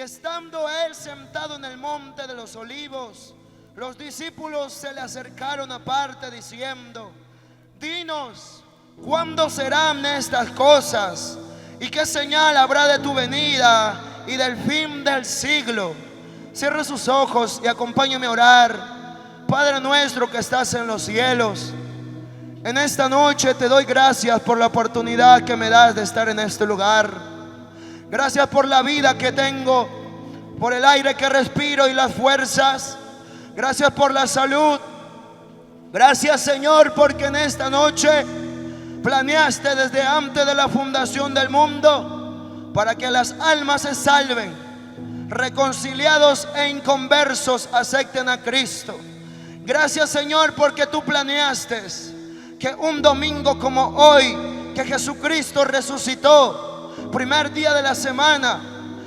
estando él sentado en el monte de los olivos, los discípulos se le acercaron aparte diciendo: dinos, ¿cuándo serán estas cosas? ¿Y qué señal habrá de tu venida y del fin del siglo? Cierre sus ojos y acompáñame a orar. Padre nuestro que estás en los cielos, en esta noche te doy gracias por la oportunidad que me das de estar en este lugar. Gracias por la vida que tengo, por el aire que respiro y las fuerzas. Gracias por la salud. Gracias, Señor, porque en esta noche planeaste desde antes de la fundación del mundo para que las almas se salven, reconciliados e inconversos acepten a Cristo. Gracias, Señor, porque tú planeaste que un domingo como hoy, que Jesucristo resucitó, primer día de la semana,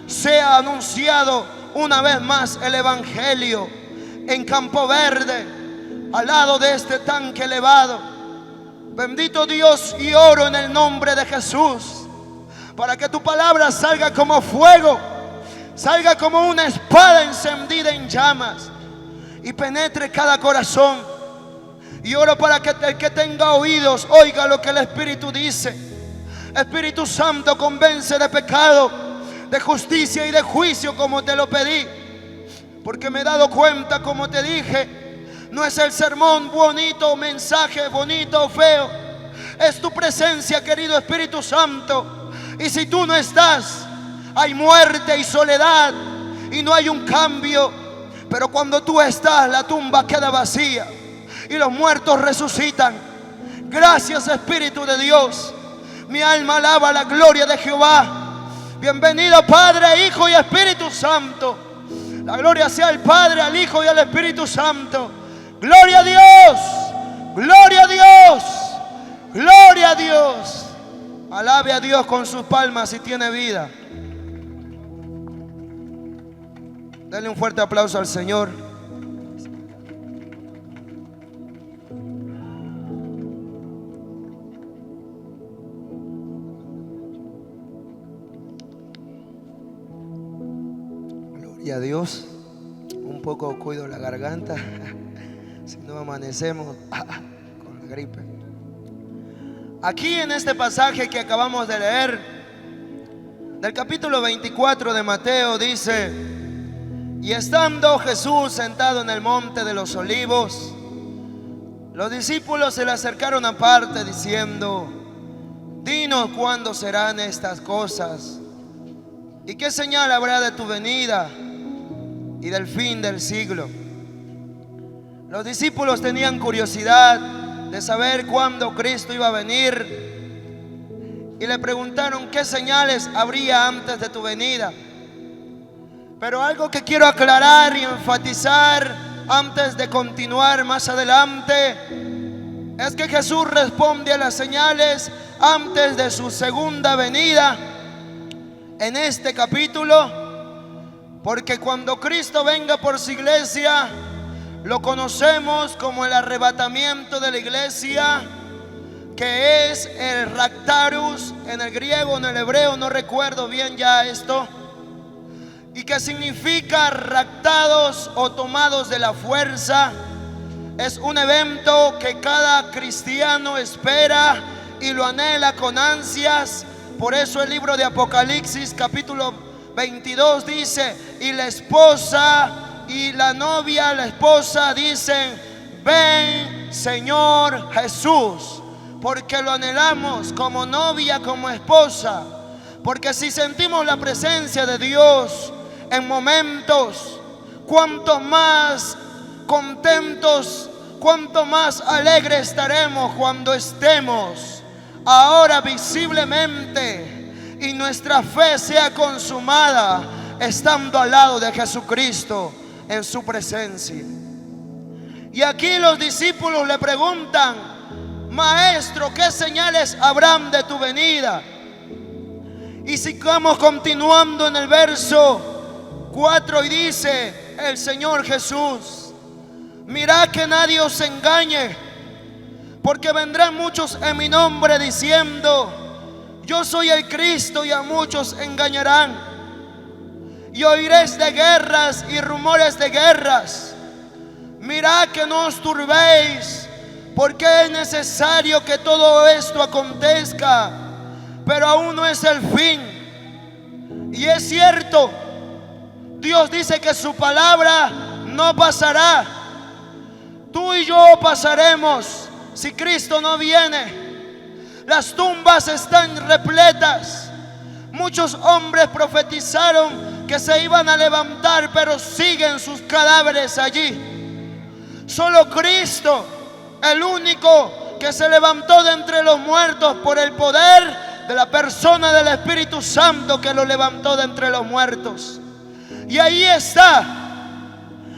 sea anunciado una vez más el Evangelio en Campo Verde, al lado de este tanque elevado. Bendito Dios, y oro en el nombre de Jesús para que tu palabra salga como fuego, salga como una espada encendida en llamas y penetre cada corazón. Y oro para que el que tenga oídos oiga lo que el Espíritu dice. Espíritu Santo, convence de pecado, de justicia y de juicio como te lo pedí, porque me he dado cuenta, como te dije, no es el sermón bonito, mensaje bonito o feo, es tu presencia, querido Espíritu Santo. Y si tú no estás, hay muerte y soledad y no hay un cambio. Pero cuando tú estás, la tumba queda vacía y los muertos resucitan. Gracias, Espíritu de Dios. Mi alma alaba la gloria de Jehová. Bienvenido Padre, Hijo y Espíritu Santo. La gloria sea al Padre, al Hijo y al Espíritu Santo. Gloria a Dios, gloria a Dios, gloria a Dios. Alabe a Dios con sus palmas si tiene vida. Dale un fuerte aplauso al Señor. Gloria a Dios. Un poco cuido la garganta, si no amanecemos con la gripe. Aquí en este pasaje que acabamos de leer, del capítulo 24 de Mateo, dice: y estando Jesús sentado en el monte de los olivos, los discípulos se le acercaron aparte diciendo: dinos cuándo serán estas cosas y qué señal habrá de tu venida y del fin del siglo. Los discípulos tenían curiosidad de saber cuándo Cristo iba a venir y le preguntaron qué señales habría antes de tu venida. Pero algo que quiero aclarar y enfatizar antes de continuar más adelante es que Jesús responde a las señales antes de su segunda venida en este capítulo, porque cuando Cristo venga por su iglesia, lo conocemos como el arrebatamiento de la iglesia, que es el raptarus en el griego, en el hebreo, no recuerdo bien ya esto, y que significa raptados o tomados de la fuerza. Es un evento que cada cristiano espera y lo anhela con ansias. Por eso el libro de Apocalipsis capítulo 22 dice: y la esposa y la novia, la esposa, dicen: ven, Señor Jesús. Porque lo anhelamos como novia, como esposa. Porque si sentimos la presencia de Dios en momentos, cuanto más contentos, cuanto más alegres estaremos cuando estemos ahora visiblemente y nuestra fe sea consumada estando al lado de Jesucristo en su presencia. Y aquí los discípulos le preguntan: Maestro, ¿qué señales habrán de tu venida? Y sigamos continuando en el verso 4 y dice el Señor Jesús: mirad que nadie os engañe, porque vendrán muchos en mi nombre diciendo: yo soy el Cristo, y a muchos engañarán. y oiréis de guerras y rumores de guerras. Mirad que no os turbéis, porque es necesario que todo esto acontezca, pero aún no es el fin. Y es cierto, Dios dice que su palabra no pasará. Tú y yo pasaremos si Cristo no viene. Las tumbas están repletas. Muchos hombres profetizaron que se iban a levantar, pero siguen sus cadáveres allí. Solo Cristo, el único que se levantó de entre los muertos por el poder de la persona del Espíritu Santo que lo levantó de entre los muertos. Y ahí está.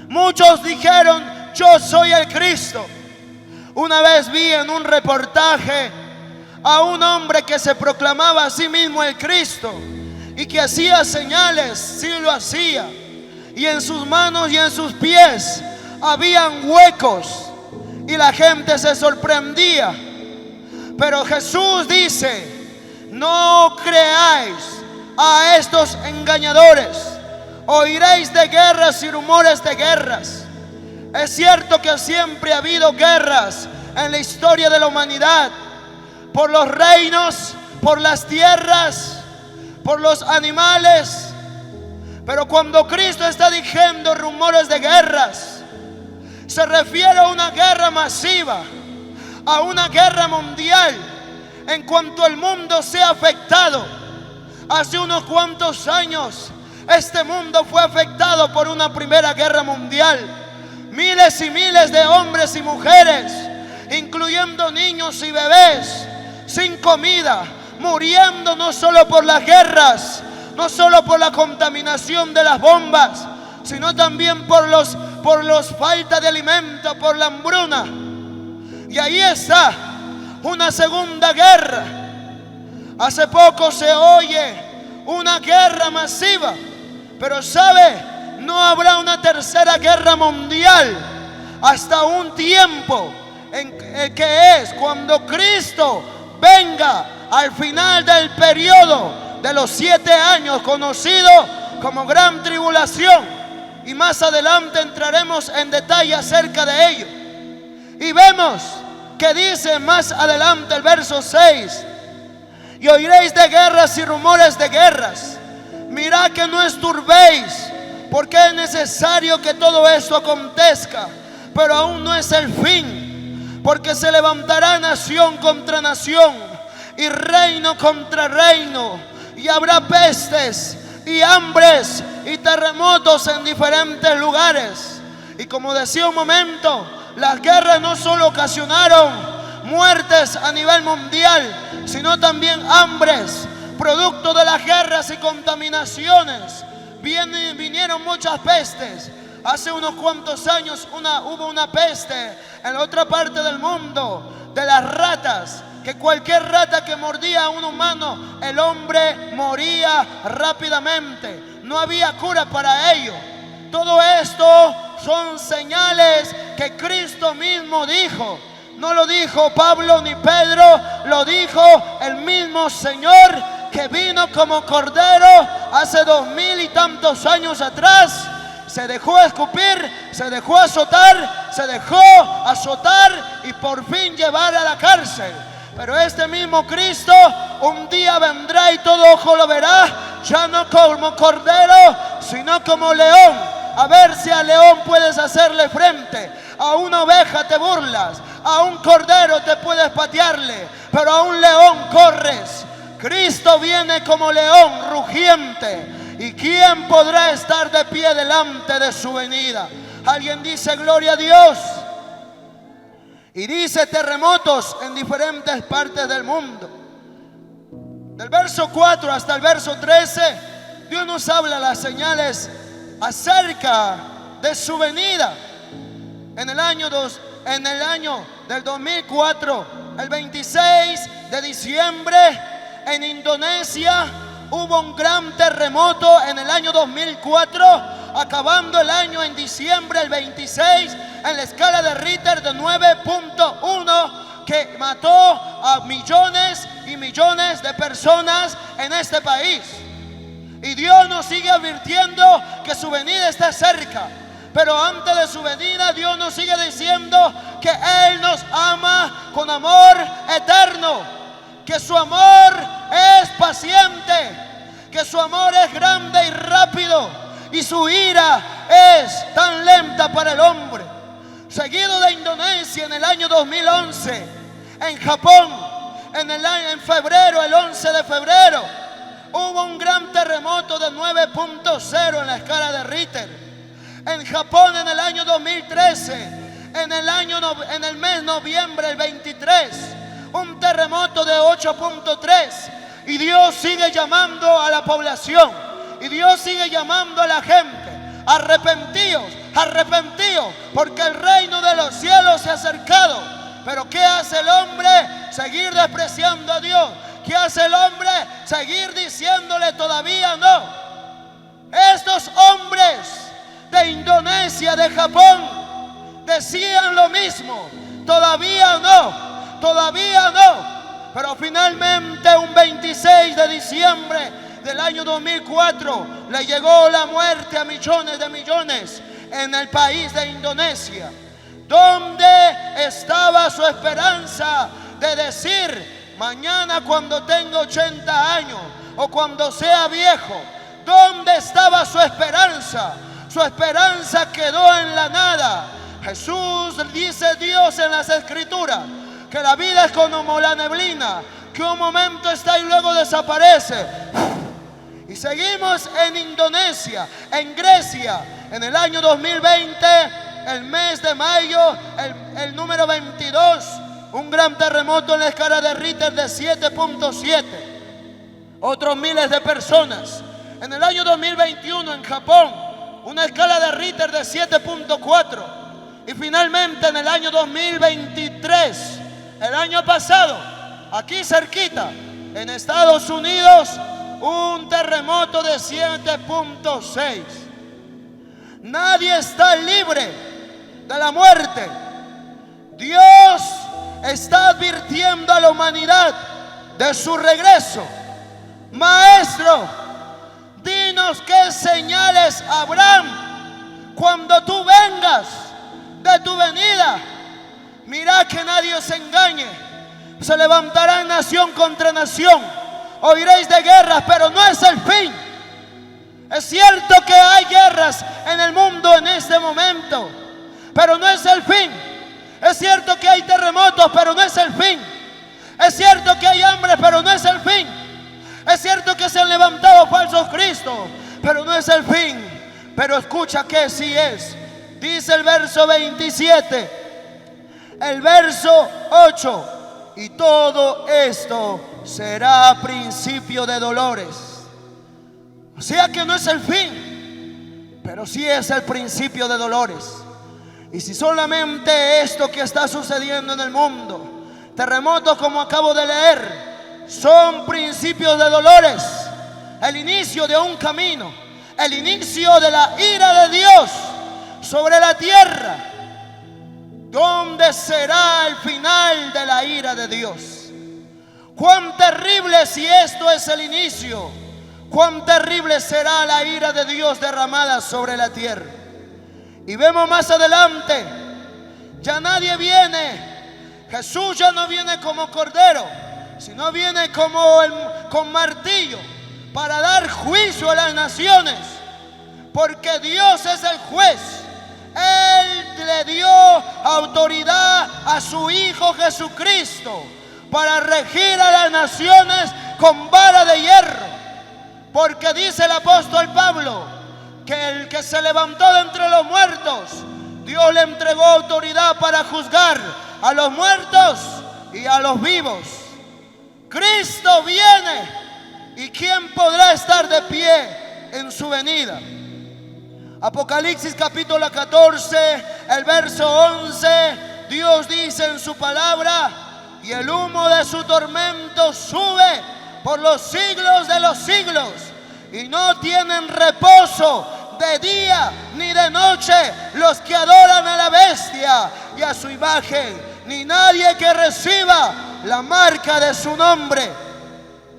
Muchos dijeron: yo soy el Cristo. Una vez vi en un reportaje a un hombre que se proclamaba a sí mismo el Cristo y que hacía señales, sí lo hacía, y en sus manos y en sus pies habían huecos y la gente se sorprendía. Pero Jesús dice: no creáis a estos engañadores. Oiréis de guerras y rumores de guerras. Es cierto que siempre ha habido guerras en la historia de la humanidad, por los reinos, por las tierras, por los animales. Pero cuando Cristo está diciendo rumores de guerras, se refiere a una guerra masiva, a una guerra mundial. En cuanto el mundo sea afectado, hace unos cuantos años este mundo fue afectado por una primera guerra mundial. Miles y miles de hombres y mujeres, incluyendo niños y bebés, sin comida, muriendo no solo por las guerras, no solo por la contaminación de las bombas, sino también por los falta de alimento, por la hambruna. Y ahí está una segunda guerra. Hace poco se oye una guerra masiva, pero ¿sabe? No habrá una tercera guerra mundial hasta un tiempo en que es cuando Cristo venga al final del periodo de los 7 años, conocido como Gran Tribulación. Y más adelante entraremos en detalle acerca de ello. Y vemos que dice más adelante el verso 6: y oiréis de guerras y rumores de guerras. Mirad que no os turbéis, porque es necesario que todo esto acontezca, pero aún no es el fin. Porque se levantará nación contra nación y reino contra reino, y habrá pestes y hambres y terremotos en diferentes lugares. Y como decía un momento, las guerras no solo ocasionaron muertes a nivel mundial, sino también hambres, producto de las guerras y contaminaciones. Vinieron muchas pestes. Hace unos cuantos años hubo una peste en la otra parte del mundo de las ratas, que cualquier rata que mordía a un humano, el hombre moría rápidamente. No había cura para ello. Todo esto son señales que Cristo mismo dijo. No lo dijo Pablo ni Pedro, lo dijo el mismo Señor, que vino como cordero hace 2000 y tantos años atrás. Se dejó escupir, se dejó azotar, y por fin llevar a la cárcel. Pero este mismo Cristo un día vendrá y todo ojo lo verá, ya no como cordero, sino como león. A ver si al león puedes hacerle frente. A una oveja te burlas, a un cordero te puedes patearle, pero a un león corres. Cristo viene como león rugiente. ¿Y quién podrá estar de pie delante de su venida? Alguien dice gloria a Dios. Y dice terremotos en diferentes partes del mundo. Del verso 4 hasta el verso 13, Dios nos habla las señales acerca de su venida. En el año del 2004, el 26 de diciembre, en Indonesia hubo un gran terremoto en el año 2004, acabando el año en diciembre, el 26, en la escala de Richter de 9.1, que mató a millones y millones de personas en este país. Y Dios nos sigue advirtiendo que su venida está cerca. Pero antes de su venida, Dios nos sigue diciendo que Él nos ama con amor eterno, que su amor es paciente, que su amor es grande y rápido, y su ira es tan lenta para el hombre. Seguido de Indonesia, en el año 2011, en Japón, en febrero, el 11 de febrero, hubo un gran terremoto de 9.0 en la escala de Richter. En Japón, en el año 2013, en el mes noviembre, el 23, un terremoto de 8.3. Y Dios sigue llamando a la población, y Dios sigue llamando a la gente: arrepentíos, arrepentíos, porque el reino de los cielos se ha acercado. Pero ¿qué hace el hombre? Seguir despreciando a Dios. ¿Qué hace el hombre? Seguir diciéndole todavía no. Estos hombres de Indonesia, de Japón, decían lo mismo: todavía no, todavía no. Pero finalmente, un 26 de diciembre del año 2004, le llegó la muerte a millones de millones en el país de Indonesia. ¿Dónde estaba su esperanza de decir: mañana, cuando tenga 80 años o cuando sea viejo? ¿Dónde estaba su esperanza? Su esperanza quedó en la nada. Jesús, dice Dios en las Escrituras, que la vida es como la neblina, que un momento está y luego desaparece. Y seguimos en Indonesia, en Grecia, en el año 2020, el mes de mayo, el número 22, un gran terremoto en la escala de Richter de 7.7. Otros miles de personas. En el año 2021, en Japón, una escala de Richter de 7.4. Y finalmente, en el año 2023, el año pasado, aquí cerquita, en Estados Unidos, un terremoto de 7.6. Nadie está libre de la muerte. Dios está advirtiendo a la humanidad de su regreso. Maestro, dinos qué señales habrán cuando tú vengas de tu venida. Mirad que nadie os engañe. Se levantará nación contra nación. Oiréis de guerras, pero no es el fin. Es cierto que hay guerras en el mundo en este momento, pero no es el fin. Es cierto que hay terremotos, pero no es el fin. Es cierto que hay hambre, pero no es el fin. Es cierto que se han levantado falsos cristos, pero no es el fin. Pero escucha que sí es. Dice el verso 27, el verso 8: y todo esto será principio de dolores. O sea que no es el fin, pero sí es el principio de dolores. Y si solamente esto que está sucediendo en el mundo, terremotos como acabo de leer, son principios de dolores, el inicio de un camino, el inicio de la ira de Dios sobre la tierra, ¿dónde será el final de la ira de Dios? Cuán terrible, si esto es el inicio, cuán terrible será la ira de Dios derramada sobre la tierra. Y vemos más adelante, ya nadie viene, Jesús ya no viene como cordero, sino viene con martillo para dar juicio a las naciones, porque Dios es el juez. Él le dio autoridad a su Hijo Jesucristo para regir a las naciones con vara de hierro, porque dice el apóstol Pablo que el que se levantó de entre los muertos, Dios le entregó autoridad para juzgar a los muertos y a los vivos. Cristo viene, ¿y quién podrá estar de pie en su venida? Apocalipsis capítulo 14, el verso 11, Dios dice en su palabra: y el humo de su tormento sube por los siglos de los siglos, y no tienen reposo de día ni de noche los que adoran a la bestia y a su imagen, ni nadie que reciba la marca de su nombre.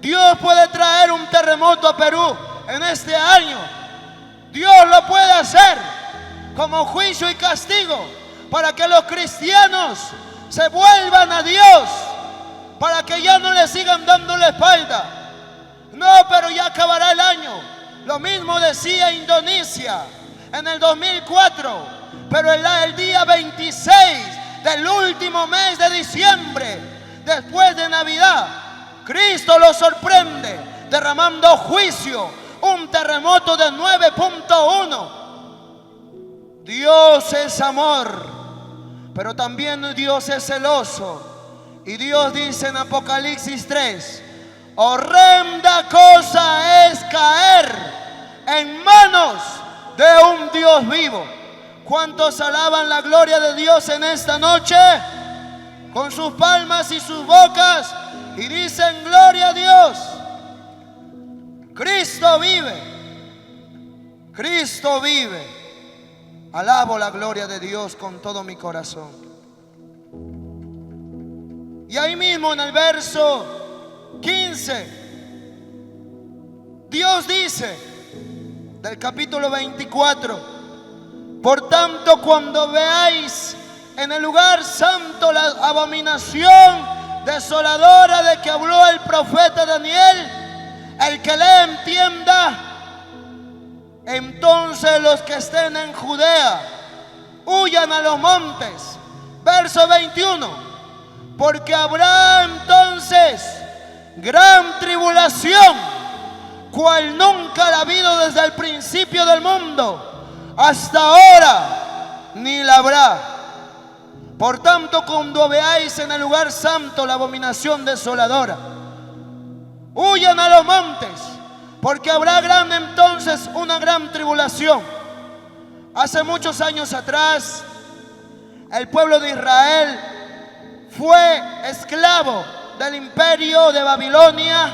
Dios puede traer un terremoto a Perú, en este año, Dios lo puede hacer como juicio y castigo para que los cristianos se vuelvan a Dios, para que ya no le sigan dando la espalda. No, pero ya acabará el año. Lo mismo decía Indonesia en el 2004, pero el día 26 del último mes de diciembre, después de Navidad, Cristo los sorprende derramando juicio, un terremoto de 9.1. Dios es amor, pero también Dios es celoso. Y Dios dice en Apocalipsis 3, horrenda cosa es caer en manos de un Dios vivo. ¿Cuántos alaban la gloria de Dios en esta noche? Con sus palmas y sus bocas, y dicen gloria a Dios. Cristo vive, Cristo vive. Alabo la gloria de Dios con todo mi corazón. Y ahí mismo en el verso 15, Dios dice del capítulo 24, por tanto, cuando veáis en el lugar santo la abominación desoladora de que habló el profeta Daniel, el que le entienda, entonces los que estén en Judea huyan a los montes. Verso 21, porque habrá entonces gran tribulación, cual nunca la ha habido desde el principio del mundo hasta ahora, ni la habrá. Por tanto, cuando veáis en el lugar santo la abominación desoladora, huyan a los montes, porque habrá entonces una gran tribulación. Hace muchos años atrás, el pueblo de Israel fue esclavo del imperio de Babilonia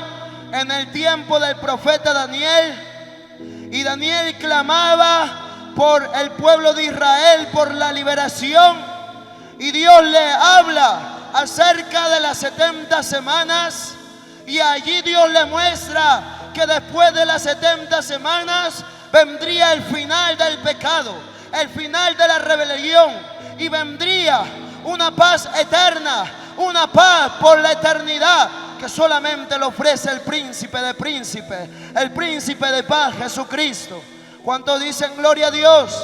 en el tiempo del profeta Daniel, y Daniel clamaba por el pueblo de Israel, por la liberación, y Dios le habla acerca de las 70 semanas, y allí Dios le muestra que después de las 70 semanas vendría el final del pecado, el final de la rebelión, y vendría una paz eterna, una paz por la eternidad, que solamente le ofrece el príncipe de príncipes, el príncipe de paz, Jesucristo. ¿Cuántos dicen gloria a Dios?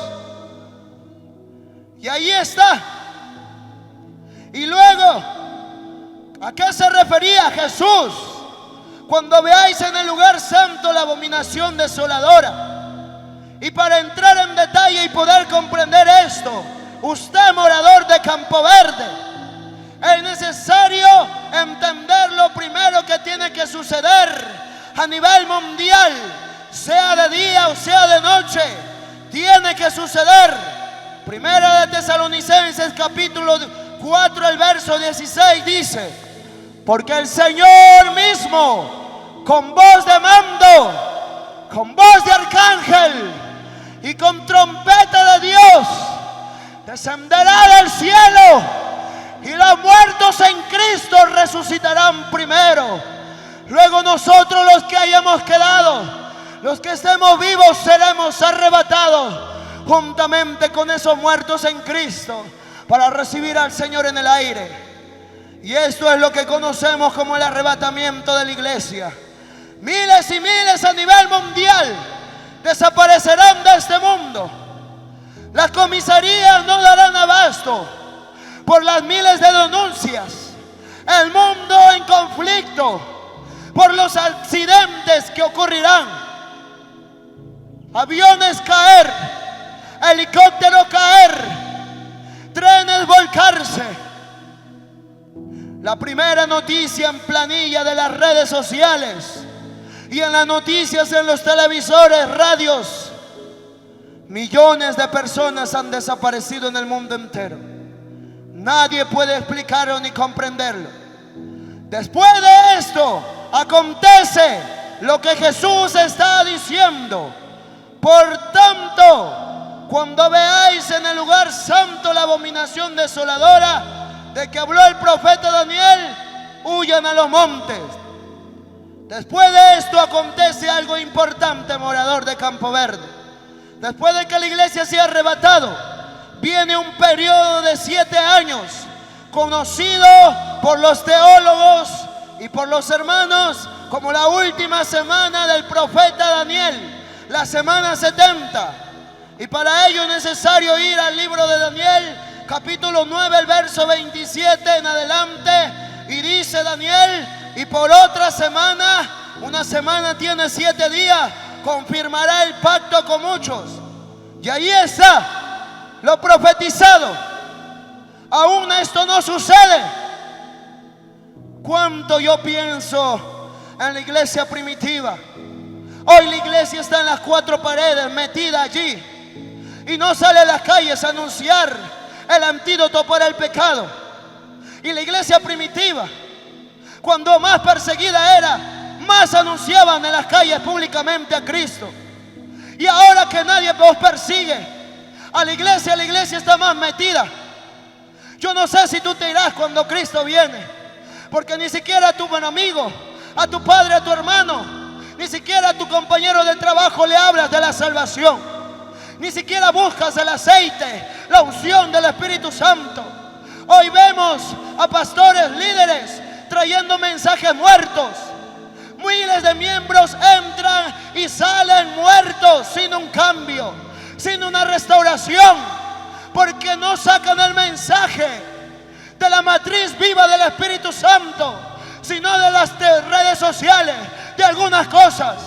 Y ahí está. Y luego, ¿a qué se refería Jesús cuando veáis en el lugar santo la abominación desoladora? Y para entrar en detalle y poder comprender esto, usted, morador de Campo Verde, es necesario entender lo primero que tiene que suceder a nivel mundial, sea de día o sea de noche. Tiene que suceder. Primera de Tesalonicenses capítulo 4, el verso 16 dice: porque el Señor mismo, con voz de mando, con voz de arcángel y con trompeta de Dios, descenderá del cielo, y los muertos en Cristo resucitarán primero. Luego nosotros, los que hayamos quedado, los que estemos vivos, seremos arrebatados juntamente con esos muertos en Cristo para recibir al Señor en el aire. Y esto es lo que conocemos como el arrebatamiento de la iglesia. Miles y miles a nivel mundial desaparecerán de este mundo. Las comisarías no darán abasto por las miles de denuncias. El mundo en conflicto por los accidentes que ocurrirán. Aviones caer, helicópteros caer, trenes volcarse. La primera noticia en planilla de las redes sociales y en las noticias en los televisores, radios: millones de personas han desaparecido en el mundo entero. Nadie puede explicarlo ni comprenderlo. Después de esto acontece lo que Jesús está diciendo: por tanto, cuando veáis en el lugar santo la abominación desoladora de que habló el profeta Daniel, huyan a los montes. Después de esto acontece algo importante, morador de Campo Verde. Después de que la iglesia sea arrebatado, viene un periodo de 7 años, conocido por los teólogos y por los hermanos como la última semana del profeta Daniel, la semana 70. Y para ello es necesario ir al libro de Daniel, capítulo 9, el verso 27 en adelante. Y dice Daniel: y por otra semana, una semana tiene 7 días, confirmará el pacto con muchos. Y ahí está lo profetizado. Aún esto no sucede. ¿Cuánto yo pienso en la iglesia primitiva? Hoy la iglesia está en las 4 paredes, metida allí, y no sale a las calles a anunciar el antídoto para el pecado. Y la iglesia primitiva, cuando más perseguida era, más anunciaban en las calles públicamente a Cristo. Y ahora que nadie los persigue, la iglesia está más metida. Yo no sé si tú te irás cuando Cristo viene, porque ni siquiera a tu buen amigo, a tu padre, a tu hermano, ni siquiera a tu compañero de trabajo le hablas de la salvación. Ni siquiera buscas el aceite, la unción del Espíritu Santo. Hoy vemos a pastores, líderes, trayendo mensajes muertos. Miles de miembros entran y salen muertos, sin un cambio, sin una restauración, porque no sacan el mensaje de la matriz viva del Espíritu Santo, sino de las redes sociales, de algunas cosas.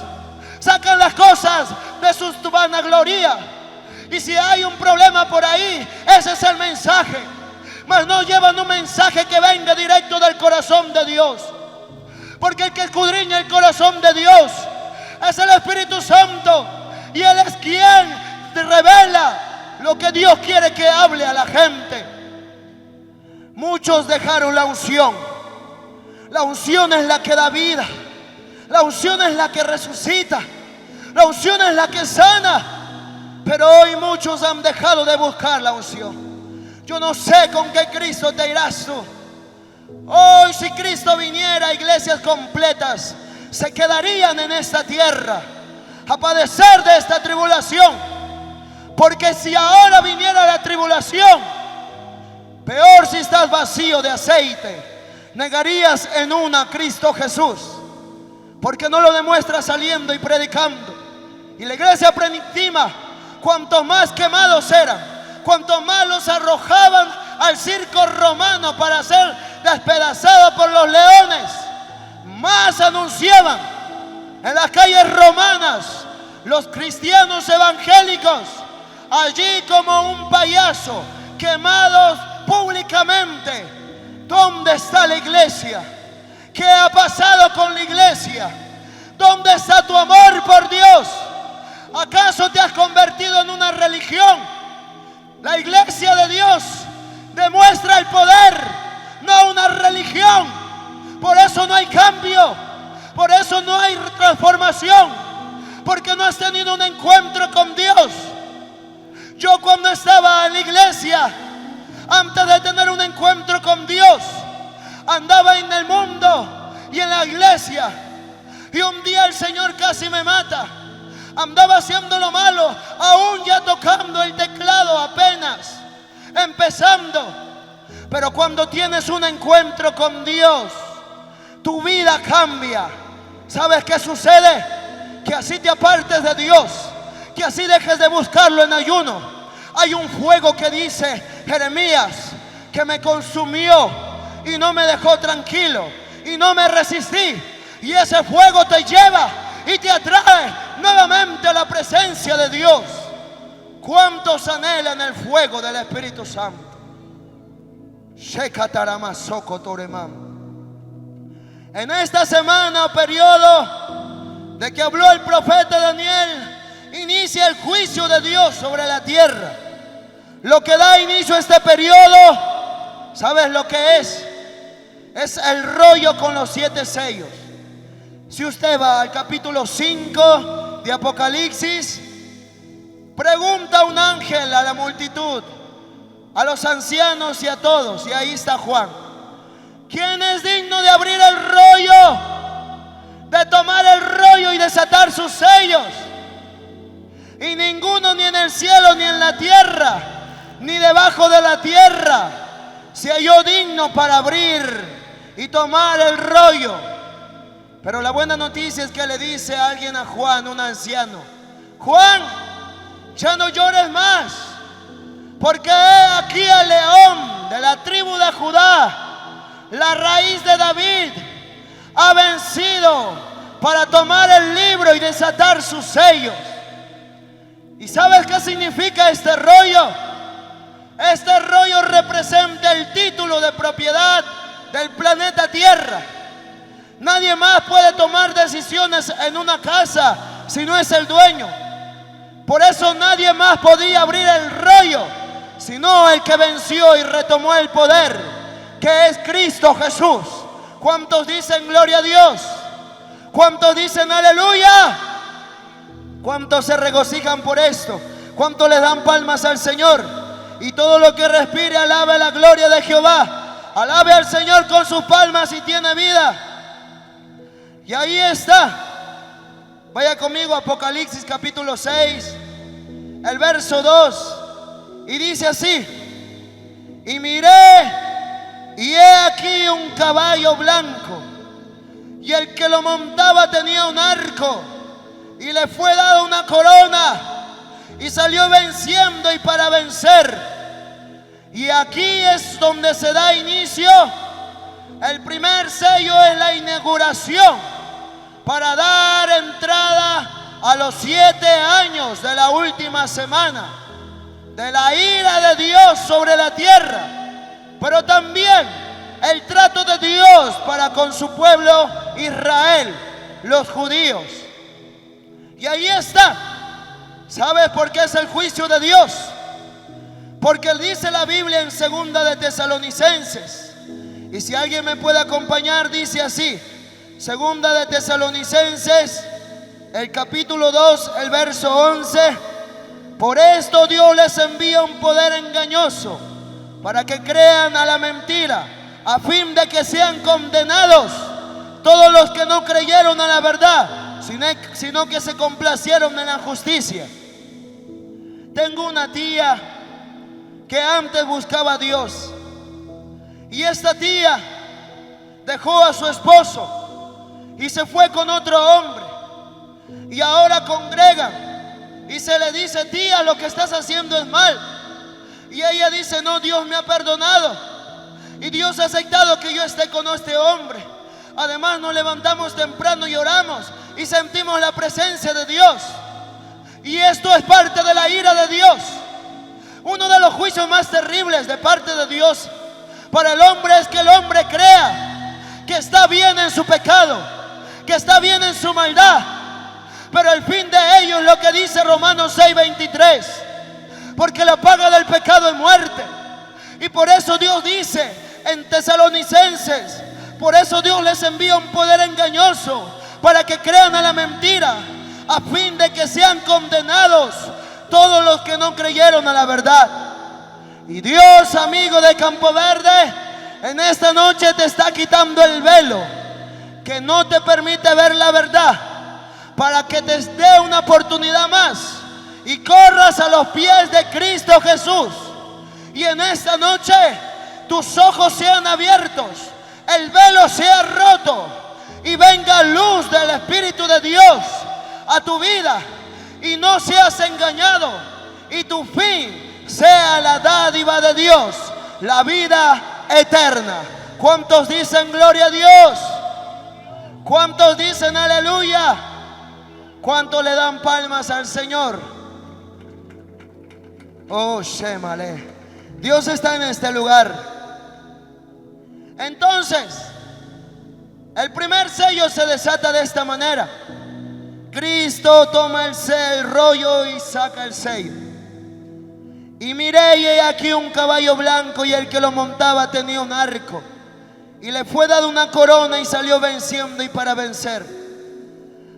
Sacan las cosas de sus vanagloría. Y si hay un problema por ahí, ese es el mensaje. Mas no llevan un mensaje que venga directo del corazón de Dios. Porque el que escudriña el corazón de Dios es el Espíritu Santo. Y Él es quien revela lo que Dios quiere que hable a la gente. Muchos dejaron la unción. La unción es la que da vida. La unción es la que resucita. La unción es la que sana. Pero hoy muchos han dejado de buscar la unción. Yo no sé con qué Cristo te irás tú. Hoy si Cristo viniera, iglesias completas se quedarían en esta tierra a padecer de esta tribulación. Porque si ahora viniera la tribulación, peor si estás vacío de aceite, negarías en una a Cristo Jesús, porque no lo demuestras saliendo y predicando. Y la iglesia primitiva, cuanto más quemados eran, cuanto más los arrojaban al circo romano para ser despedazados por los leones, más anunciaban en las calles romanas los cristianos evangélicos, allí como un payaso, quemados públicamente. ¿Dónde está la iglesia? ¿Qué ha pasado con la iglesia? ¿Dónde está tu amor por Dios? ¿Acaso te has convertido en una religión? La iglesia de Dios demuestra el poder, no una religión. Por eso no hay cambio, por eso no hay transformación, porque no has tenido un encuentro con Dios. Yo cuando estaba en la iglesia, antes de tener un encuentro con Dios, andaba en el mundo y en la iglesia. Y un día el Señor casi me mata. Andaba haciendo lo malo, aún ya tocando el teclado apenas, empezando. Pero cuando tienes un encuentro con Dios, tu vida cambia. ¿Sabes qué sucede? Que así te apartes de Dios, que así dejes de buscarlo en ayuno. Hay un fuego que dice Jeremías, que me consumió y no me dejó tranquilo y no me resistí. Y ese fuego te lleva y te atrae nuevamente a la presencia de Dios. ¿Cuántos anhelan el fuego del Espíritu Santo? En esta semana o periodo de que habló el profeta Daniel, inicia el juicio de Dios sobre la tierra. Lo que da inicio a este periodo, ¿sabes lo que es? Es el rollo con los 7 sellos. Si usted va al capítulo 5 de Apocalipsis, pregunta a un ángel a la multitud, a los ancianos y a todos, y ahí está Juan: ¿quién es digno de abrir el rollo de tomar el rollo y desatar sus sellos. Y ninguno, ni en el cielo, ni en la tierra, ni debajo de la tierra, se halló digno para abrir y tomar el rollo. Pero la buena noticia es que le dice a alguien, a Juan, un anciano: Juan, ya no llores más, porque he aquí al león de la tribu de Judá, la raíz de David, ha vencido para tomar el libro y desatar sus sellos. ¿Y sabes qué significa este rollo? Este rollo representa el título de propiedad del planeta Tierra. Nadie más puede tomar decisiones en una casa si no es el dueño. Por eso nadie más podía abrir el rollo, sino el que venció y retomó el poder, que es Cristo Jesús. ¿Cuántos dicen gloria a Dios? ¿Cuántos dicen aleluya? ¿Cuántos se regocijan por esto? ¿Cuántos le dan palmas al Señor? Y todo lo que respire alabe la gloria de Jehová. Alabe al Señor con sus palmas si tiene vida. Y ahí está. Vaya conmigo a Apocalipsis capítulo 6, el verso 2. Y dice así: y miré, y he aquí un caballo blanco, y el que lo montaba tenía un arco, y le fue dada una corona, y salió venciendo y para vencer. Y aquí es donde se da inicio. El primer sello es la inauguración, para dar entrada a los 7 años de la última semana de la ira de Dios sobre la tierra, pero también el trato de Dios para con su pueblo Israel, los judíos. Y ahí está. ¿Sabes por qué es el juicio de Dios? Porque dice la Biblia en 2 de Tesalonicenses, y si alguien me puede acompañar, dice así: 2 de Tesalonicenses, el capítulo 2, el verso 11: por esto Dios les envía un poder engañoso, para que crean a la mentira, a fin de que sean condenados todos los que no creyeron a la verdad, sino que se complacieron en la justicia. Tengo una tía que antes buscaba a Dios, y esta tía dejó a su esposo y se fue con otro hombre, y ahora congregan y se le dice: tía, lo que estás haciendo es mal. Y ella dice: no, Dios me ha perdonado y Dios ha aceptado que yo esté con este hombre. Además nos levantamos temprano y oramos y sentimos la presencia de Dios. Y esto es parte de la ira de Dios. Uno de los juicios más terribles de parte de Dios para el hombre es que el hombre crea que está bien en su pecado, que está bien en su maldad, pero el fin de ello es lo que dice Romanos 6:23: porque la paga del pecado es muerte. Y por eso Dios dice en Tesalonicenses: por eso Dios les envía un poder engañoso, para que crean a la mentira, a fin de que sean condenados todos los que no creyeron a la verdad. Y Dios, amigo de Campo Verde, en esta noche te está quitando el velo que no te permite ver la verdad, para que te dé una oportunidad más y corras a los pies de Cristo Jesús. Y en esta noche tus ojos sean abiertos, el velo sea roto y venga luz del Espíritu de Dios a tu vida, y no seas engañado, y tu fin sea la dádiva de Dios, la vida eterna. ¿Cuántos dicen gloria a Dios? ¿Cuántos dicen aleluya? ¿Cuántos le dan palmas al Señor? Oh, Shemale. Dios está en este lugar. Entonces, el primer sello se desata de esta manera. Cristo toma el rollo y saca el sello. Y miré, y he aquí un caballo blanco, y el que lo montaba tenía un arco, y le fue dada una corona, y salió venciendo y para vencer.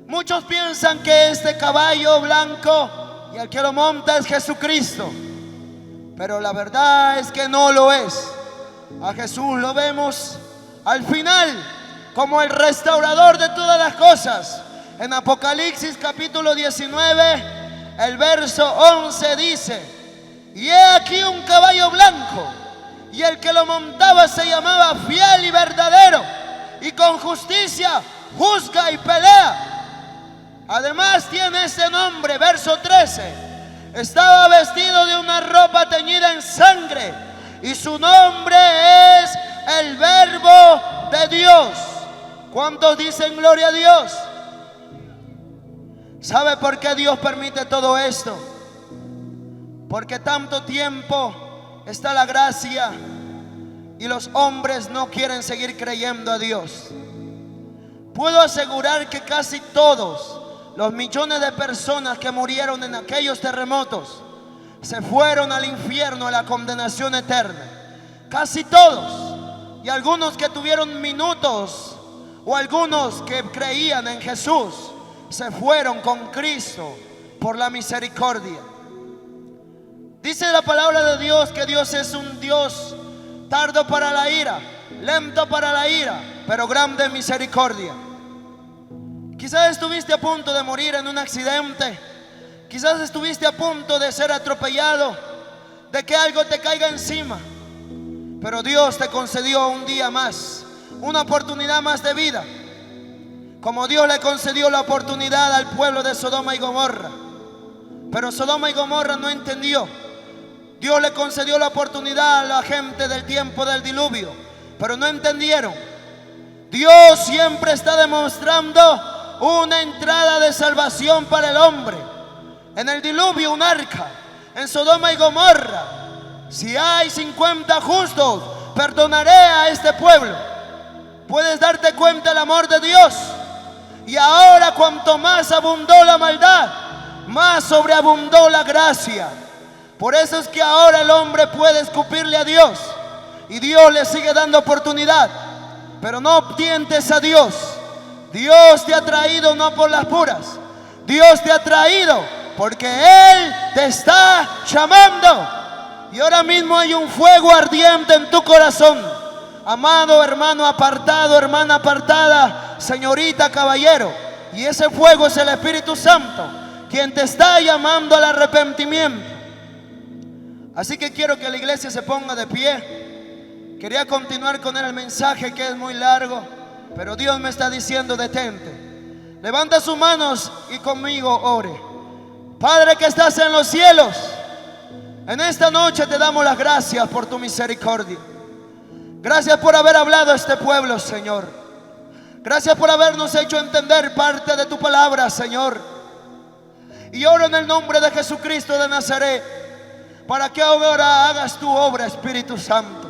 Muchos piensan que este caballo blanco y el que lo monta es Jesucristo, pero la verdad es que no lo es. A Jesús lo vemos al final como el restaurador de todas las cosas. En Apocalipsis capítulo 19, el verso 11 dice: y he aquí un caballo blanco, y el que lo montaba se llamaba Fiel y Verdadero, y con justicia juzga y pelea. Además tiene este nombre, verso 13: estaba vestido de una ropa teñida en sangre, y su nombre es el Verbo de Dios. ¿Cuántos dicen gloria a Dios? ¿Sabe por qué Dios permite todo esto? Porque tanto tiempo está la gracia y los hombres no quieren seguir creyendo a Dios. Puedo asegurar que casi todos los millones de personas que murieron en aquellos terremotos se fueron al infierno, a la condenación eterna. Casi todos. Y algunos que tuvieron minutos, o algunos que creían en Jesús, se fueron con Cristo por la misericordia. Dice la palabra de Dios que Dios es un Dios tardo para la ira, lento para la ira, pero grande en misericordia. Quizás estuviste a punto de morir en un accidente. Quizás estuviste a punto de ser atropellado, de que algo te caiga encima. Pero Dios te concedió un día más, una oportunidad más de vida, como Dios le concedió la oportunidad al pueblo de Sodoma y Gomorra. Pero Sodoma y Gomorra no entendió. Dios le concedió la oportunidad a la gente del tiempo del diluvio, pero no entendieron. Dios siempre está demostrando una entrada de salvación para el hombre. En el diluvio un arca, en Sodoma y Gomorra, si hay 50 justos, perdonaré a este pueblo. Puedes darte cuenta del amor de Dios. Y ahora, cuanto más abundó la maldad, más sobreabundó la gracia. Por eso es que ahora el hombre puede escupirle a Dios y Dios le sigue dando oportunidad. Pero no tientes a Dios. Dios te ha traído no por las puras. Dios te ha traído porque Él te está llamando. Y ahora mismo hay un fuego ardiente en tu corazón. Amado hermano apartado, hermana apartada, señorita, caballero. Y ese fuego es el Espíritu Santo, quien te está llamando al arrepentimiento. Así que quiero que la iglesia se ponga de pie. Quería continuar con el mensaje, que es muy largo, pero Dios me está diciendo: detente. Levanta sus manos y conmigo ore. Padre que estás en los cielos, en esta noche te damos las gracias por tu misericordia. Gracias por haber hablado a este pueblo, Señor. Gracias por habernos hecho entender parte de tu palabra, Señor. Y oro en el nombre de Jesucristo de Nazaret, para que ahora hagas tu obra, Espíritu Santo.